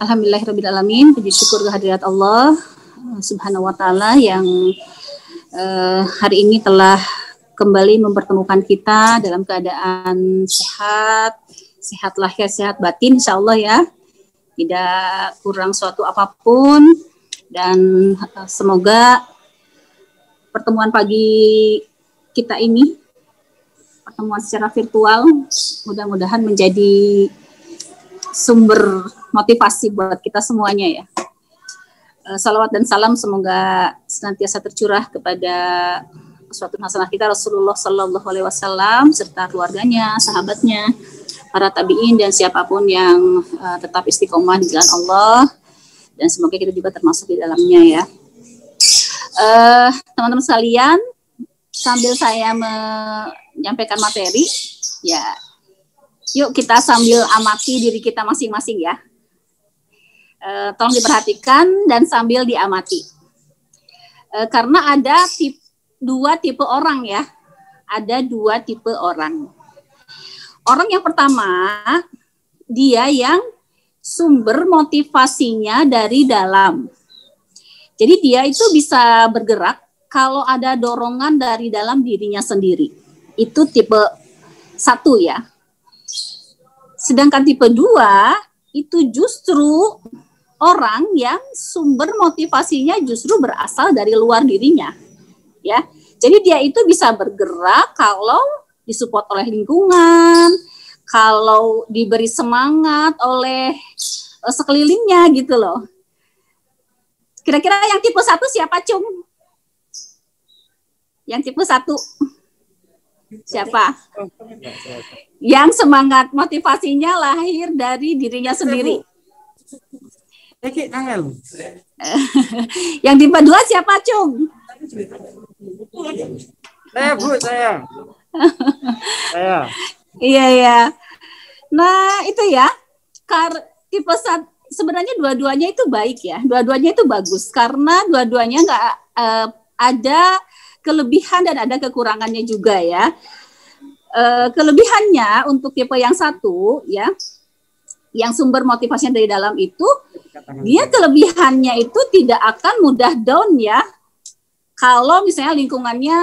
Alhamdulillahirrabbilalamin, puji syukur kehadirat Allah Subhanahu wa Ta'ala yang hari ini telah kembali mempertemukan kita dalam keadaan sehat, sehat lahir, sehat batin, insya Allah ya, tidak kurang suatu apapun, dan semoga pertemuan pagi kita ini, pertemuan secara virtual, mudah-mudahan menjadi sumber motivasi buat kita semuanya ya. Salawat dan salam semoga senantiasa tercurah kepada suatu hasanah kita Rasulullah Sallallahu Alaihi Wasallam serta keluarganya, sahabatnya, para tabiin dan siapapun yang tetap istiqomah di jalan Allah, dan semoga kita juga termasuk di dalamnya ya. Teman-teman sekalian, sambil saya menyampaikan materi ya, yuk kita sambil amati diri kita masing-masing ya. Tolong diperhatikan dan sambil diamati. Karena ada dua tipe orang ya. Ada dua tipe orang. Orang yang pertama, dia yang sumber motivasinya dari dalam. Jadi dia itu bisa bergerak kalau ada dorongan dari dalam dirinya sendiri. Itu tipe 1 ya. Sedangkan tipe 2 itu justru orang yang sumber motivasinya justru berasal dari luar dirinya. Ya. Jadi dia itu bisa bergerak kalau disupport oleh lingkungan, kalau diberi semangat oleh sekelilingnya gitu loh. Kira-kira yang tipe 1 siapa, Cung? Yang tipe 1 siapa? Yang semangat motivasinya lahir dari dirinya sendiri. Yang tipe 2 siapa, Cung? Saya, Bu, saya. Iya ya. Nah, itu ya. Tipe 1 sebenarnya dua-duanya itu baik ya. Dua-duanya itu bagus karena dua-duanya nggak ada kelebihan dan ada kekurangannya juga ya. Kelebihannya untuk tipe yang 1 ya, yang sumber motivasinya dari dalam itu, dia kelebihannya itu tidak akan mudah down ya. Kalau misalnya lingkungannya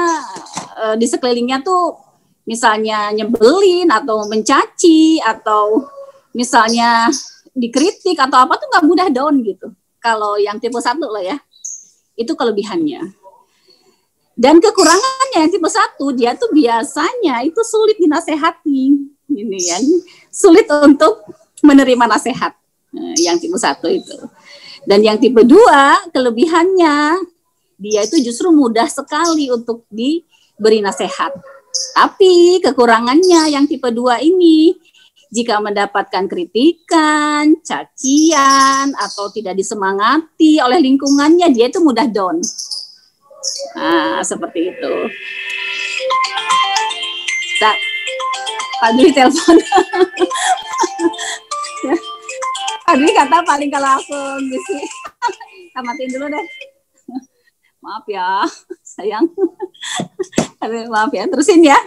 di sekelilingnya tuh misalnya nyebelin atau mencaci atau misalnya dikritik atau apa tuh nggak mudah down gitu. Kalau yang tipe 1 loh ya, itu kelebihannya. Dan kekurangannya yang tipe 1, dia tuh biasanya itu sulit dinasehati, ini ya, sulit untuk menerima nasihat, yang tipe 1 itu. Dan yang tipe 2, kelebihannya, dia itu justru mudah sekali untuk diberi nasihat. Tapi kekurangannya yang tipe 2 ini, jika mendapatkan kritikan, cacian, atau tidak disemangati oleh lingkungannya, dia itu mudah down. Nah, seperti itu. Pak Dwi telepon. Pak Dwi kata paling kalau aku gitu. Tamatin dulu deh. Maaf ya, sayang. Maaf ya, terusin ya.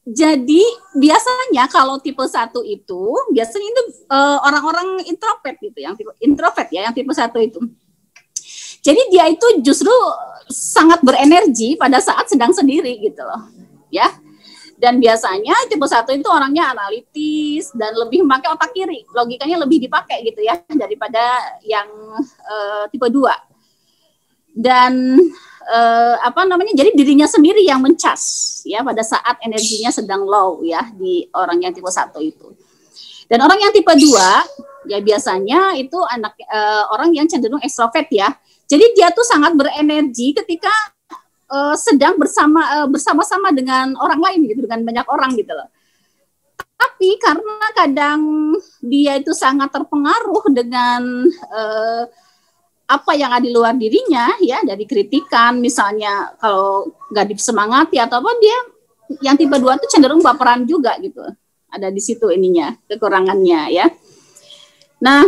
Jadi biasanya kalau tipe 1 itu, biasanya itu orang-orang introvert gitu, yang tipe introvert ya, yang tipe 1 itu. Jadi dia itu justru sangat berenergi pada saat sedang sendiri gitu loh, ya. Dan biasanya tipe 1 itu orangnya analitis dan lebih memakai otak kiri, logikanya lebih dipakai gitu ya daripada yang tipe 2. Dan jadi dirinya sendiri yang mencas ya pada saat energinya sedang low ya di orang yang tipe 1 itu. Dan orang yang tipe 2 ya biasanya itu orang yang cenderung ekstrovert ya. Jadi dia tuh sangat berenergi ketika sedang bersama-sama dengan orang lain gitu, dengan banyak orang gitu loh. Tapi karena kadang dia itu sangat terpengaruh dengan apa yang ada di luar dirinya ya, dari kritikan misalnya, kalau nggak disemangati atau apa, dia yang tipe 2 tuh cenderung baperan juga gitu. Ada di situ ininya, kekurangannya ya. Nah,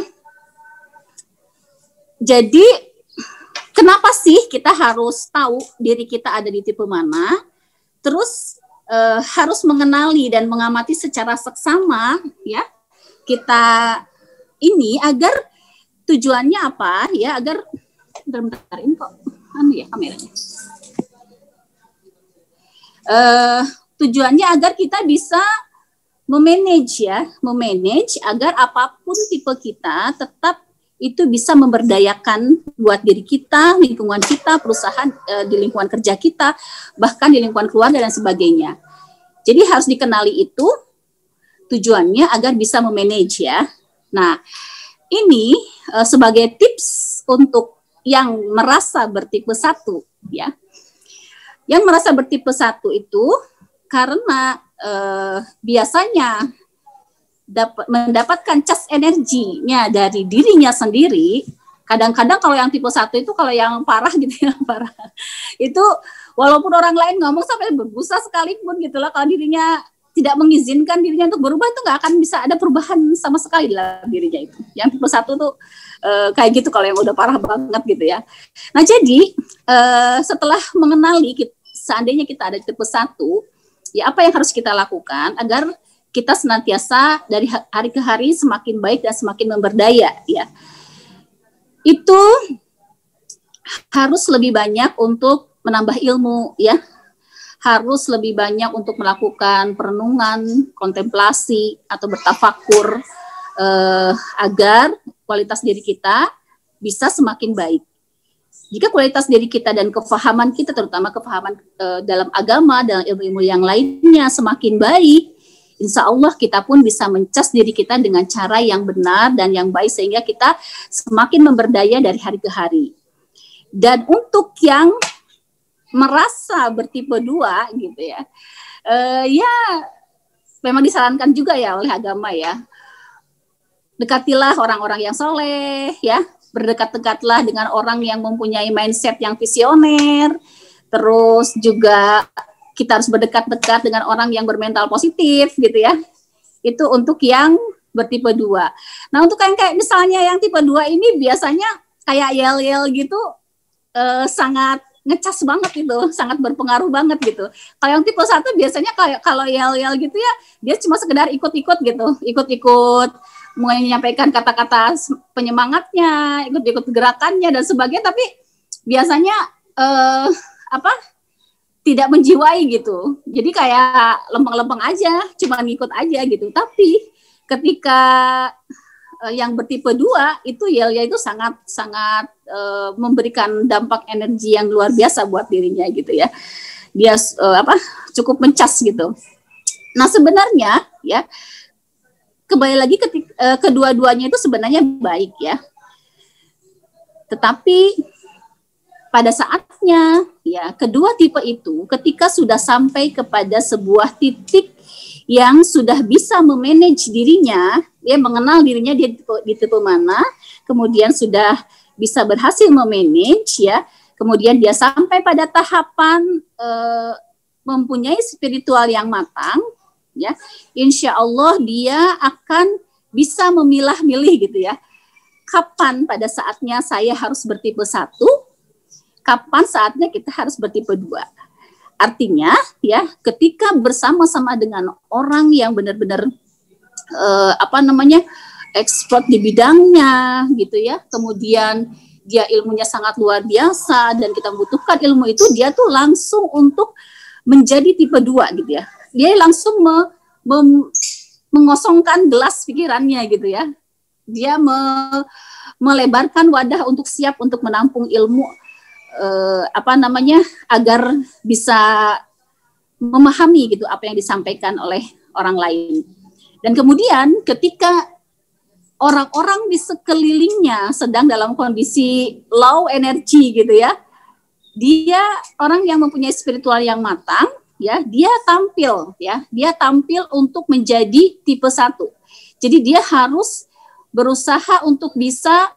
jadi kenapa sih kita harus tahu diri kita ada di tipe mana? Terus harus mengenali dan mengamati secara seksama ya kita ini agar tujuannya apa ya, agar bentar ini kok ya kameranya. Tujuannya agar kita bisa memanage agar apapun tipe kita tetap itu bisa memberdayakan buat diri kita, lingkungan kita, perusahaan, di lingkungan kerja kita, bahkan di lingkungan keluarga dan sebagainya. Jadi harus dikenali itu tujuannya agar bisa memanage ya. Nah, ini sebagai tips untuk yang merasa bertipe 1 ya. Yang merasa bertipe 1 itu karena biasanya mendapatkan cas energinya dari dirinya sendiri. Kadang-kadang kalau yang tipe 1 itu, kalau yang parah gitu ya, parah. Itu walaupun orang lain ngomong sampai berbusa sekalipun gitu lah, kalau dirinya tidak mengizinkan dirinya untuk berubah, itu nggak akan bisa ada perubahan sama sekali dalam dirinya itu. Yang tipe 1 tuh kayak gitu kalau yang udah parah banget gitu ya. Nah jadi setelah mengenali seandainya kita ada tipe 1, ya apa yang harus kita lakukan agar kita senantiasa dari hari ke hari semakin baik dan semakin memberdaya ya. Itu harus lebih banyak untuk menambah ilmu ya. Harus lebih banyak untuk melakukan perenungan, kontemplasi atau bertafakur agar kualitas diri kita bisa semakin baik. Jika kualitas diri kita dan kefahaman kita, terutama kefahaman dalam agama dan ilmu-ilmu yang lainnya semakin baik, insya Allah kita pun bisa mencas diri kita dengan cara yang benar dan yang baik, sehingga kita semakin memberdaya dari hari ke hari. Dan untuk yang merasa bertipe 2 gitu ya, ya memang disarankan juga ya oleh agama ya, dekatilah orang-orang yang soleh ya, berdekat-dekatlah dengan orang yang mempunyai mindset yang visioner. Terus juga kita harus berdekat-dekat dengan orang yang bermental positif gitu ya. Itu untuk yang bertipe 2. Nah untuk yang kayak misalnya yang tipe 2 ini biasanya kayak yel-yel gitu, sangat ngecas banget gitu, sangat berpengaruh banget gitu. Kalau yang tipe 1 biasanya kayak kalau yel-yel gitu ya, dia cuma sekedar ikut-ikut gitu, ikut-ikut menyampaikan kata-kata penyemangatnya, ikut-ikut gerakannya dan sebagainya, tapi biasanya tidak menjiwai gitu. Jadi kayak lempeng-lempeng aja, cuma ngikut aja gitu. Tapi ketika yang bertipe 2 itu yaitu sangat memberikan dampak energi yang luar biasa buat dirinya gitu ya. Dia cukup mencas gitu. Nah sebenarnya ya, kembali lagi kedua-duanya itu sebenarnya baik ya. Tetapi pada saatnya ya, kedua tipe itu ketika sudah sampai kepada sebuah titik yang sudah bisa memanage dirinya, dia mengenal dirinya dia di tipe mana, kemudian sudah bisa berhasil memanage ya, kemudian dia sampai pada tahapan mempunyai spiritual yang matang ya, insya Allah dia akan bisa memilah-milih gitu ya, kapan pada saatnya saya harus bertipe 1, kapan saatnya kita harus bertipe 2. Artinya ya, ketika bersama-sama dengan orang yang benar-benar expert di bidangnya gitu ya, kemudian dia ilmunya sangat luar biasa dan kita membutuhkan ilmu itu, dia tuh langsung untuk menjadi tipe 2 gitu ya. Dia langsung mengosongkan gelas pikirannya gitu ya. Dia melebarkan wadah untuk siap untuk menampung ilmu agar bisa memahami gitu apa yang disampaikan oleh orang lain. Dan kemudian ketika orang-orang di sekelilingnya sedang dalam kondisi low energy gitu ya, dia orang yang mempunyai spiritual yang matang ya, dia tampil untuk menjadi tipe 1. Jadi dia harus berusaha untuk bisa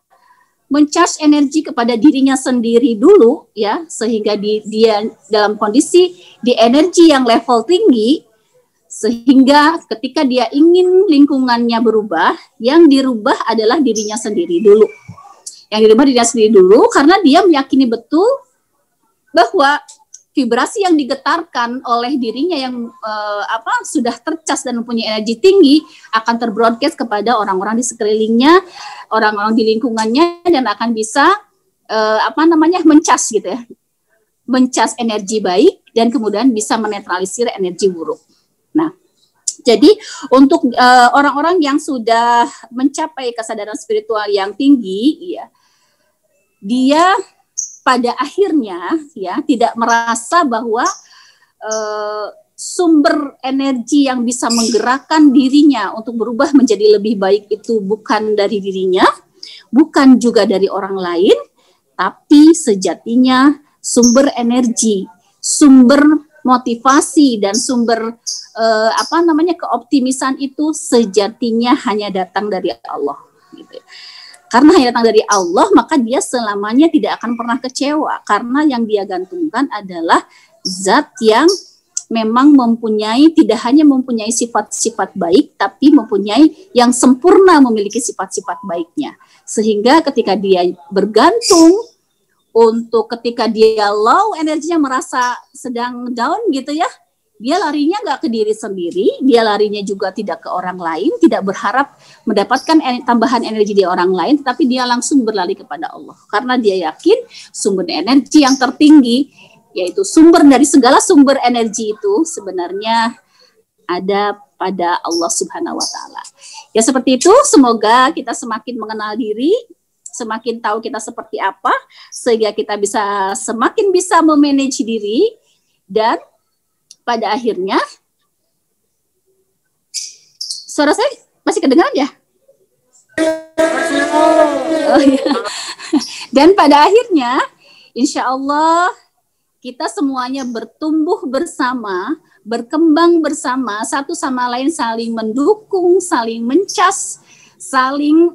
mencharge energi kepada dirinya sendiri dulu ya, sehingga dia dalam kondisi di energi yang level tinggi, sehingga ketika dia ingin lingkungannya berubah, yang dirubah adalah dirinya sendiri dulu. Yang dirubah dirinya sendiri dulu, karena dia meyakini betul bahwa vibrasi yang digetarkan oleh dirinya yang sudah tercas dan mempunyai energi tinggi akan terbroadcast kepada orang-orang di sekelilingnya, orang-orang di lingkungannya, dan akan bisa mencas gitu ya, mencas energi baik dan kemudian bisa menetralisir energi buruk. Nah, jadi untuk orang-orang yang sudah mencapai kesadaran spiritual yang tinggi, ya, dia pada akhirnya ya tidak merasa bahwa sumber energi yang bisa menggerakkan dirinya untuk berubah menjadi lebih baik itu bukan dari dirinya, bukan juga dari orang lain, tapi sejatinya sumber energi, sumber motivasi dan sumber keoptimisan itu sejatinya hanya datang dari Allah, gitu. Karena hanya datang dari Allah, maka dia selamanya tidak akan pernah kecewa, karena yang dia gantungkan adalah zat yang memang tidak hanya mempunyai sifat-sifat baik, tapi mempunyai yang sempurna memiliki sifat-sifat baiknya. Sehingga ketika dia bergantung, ketika dia low energinya, merasa sedang down gitu ya, dia larinya nggak ke diri sendiri, dia larinya juga tidak ke orang lain, tidak berharap mendapatkan tambahan energi dari orang lain, tetapi dia langsung berlari kepada Allah. Karena dia yakin sumber energi yang tertinggi, yaitu sumber dari segala sumber energi itu sebenarnya ada pada Allah Subhanahu wa Ta'ala. Ya seperti itu, semoga kita semakin mengenal diri, semakin tahu kita seperti apa, sehingga kita semakin bisa memanage diri, dan pada akhirnya, suara saya masih kedengaran ya? Oh, ya. Dan pada akhirnya, insya Allah kita semuanya bertumbuh bersama, berkembang bersama, satu sama lain saling mendukung, saling mencas, saling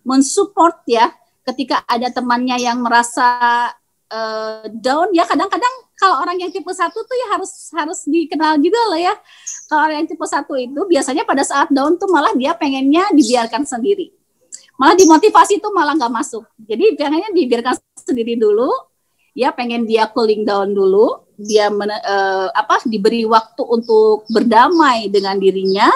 mensupport ya. Ketika ada temannya yang merasa down, ya kadang-kadang kalau orang yang tipe 1 tuh ya harus dikenal juga lah ya. Kalau orang yang tipe 1 itu biasanya pada saat down tuh malah dia pengennya dibiarkan sendiri. Malah dimotivasi tuh malah nggak masuk. Jadi pengennya dibiarkan sendiri dulu, ya pengen dia cooling down dulu, dia diberi waktu untuk berdamai dengan dirinya,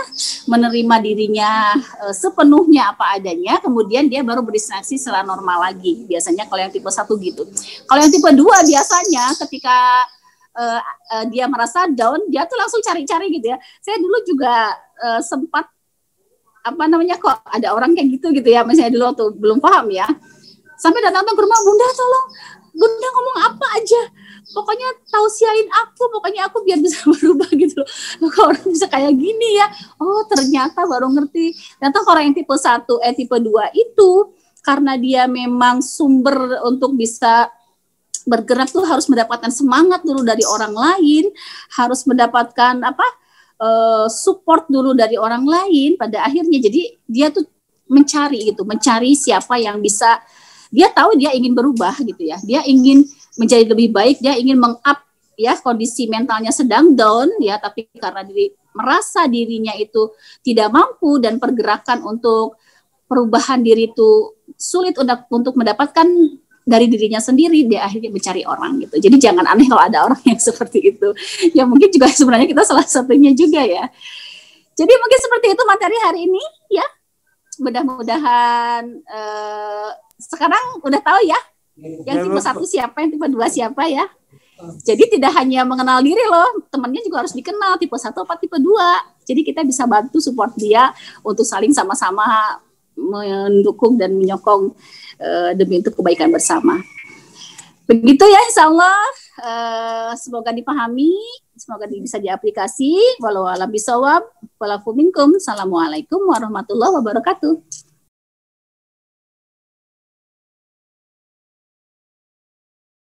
menerima dirinya sepenuhnya apa adanya, kemudian dia baru berdistraksi secara normal lagi. Biasanya kalau yang tipe 1 gitu. Kalau yang tipe 2 biasanya ketika dia merasa down, dia tuh langsung cari-cari gitu ya. Saya dulu juga sempat kok ada orang kayak gitu ya, misalnya dulu waktu belum paham ya. Sampai datang ke rumah, Bunda tolong, Bunda ngomong apa aja, pokoknya tausiain aku, pokoknya aku biar bisa berubah gitu loh. Kok orang bisa kayak gini ya? Oh ternyata baru ngerti. Ternyata orang yang tipe 1, tipe 2 itu, karena dia memang sumber untuk bisa bergerak tuh harus mendapatkan semangat dulu dari orang lain, harus mendapatkan support dulu dari orang lain. Pada akhirnya jadi dia tuh mencari siapa yang bisa. Dia tahu dia ingin berubah gitu ya, dia ingin menjadi lebih baik, dia ingin meng-up ya, kondisi mentalnya sedang down ya, tapi karena merasa dirinya itu tidak mampu dan pergerakan untuk perubahan diri itu sulit untuk mendapatkan dari dirinya sendiri, dia akhirnya mencari orang gitu. Jadi jangan aneh kalau ada orang yang seperti itu. Ya mungkin juga sebenarnya kita salah satunya juga ya. Jadi mungkin seperti itu materi hari ini ya. Mudah-mudahan sekarang udah tahu ya, yang tipe 1 siapa, yang tipe 2 siapa ya. Jadi tidak hanya mengenal diri loh, temannya juga harus dikenal, tipe 1 apa tipe 2. Jadi kita bisa bantu support dia untuk saling sama-sama mendukung dan menyokong demi untuk kebaikan bersama. Begitu ya, insya Allah. Semoga dipahami, semoga bisa diaplikasi. Walau alam bisawab, walafu minkum. Assalamualaikum warahmatullahi wabarakatuh.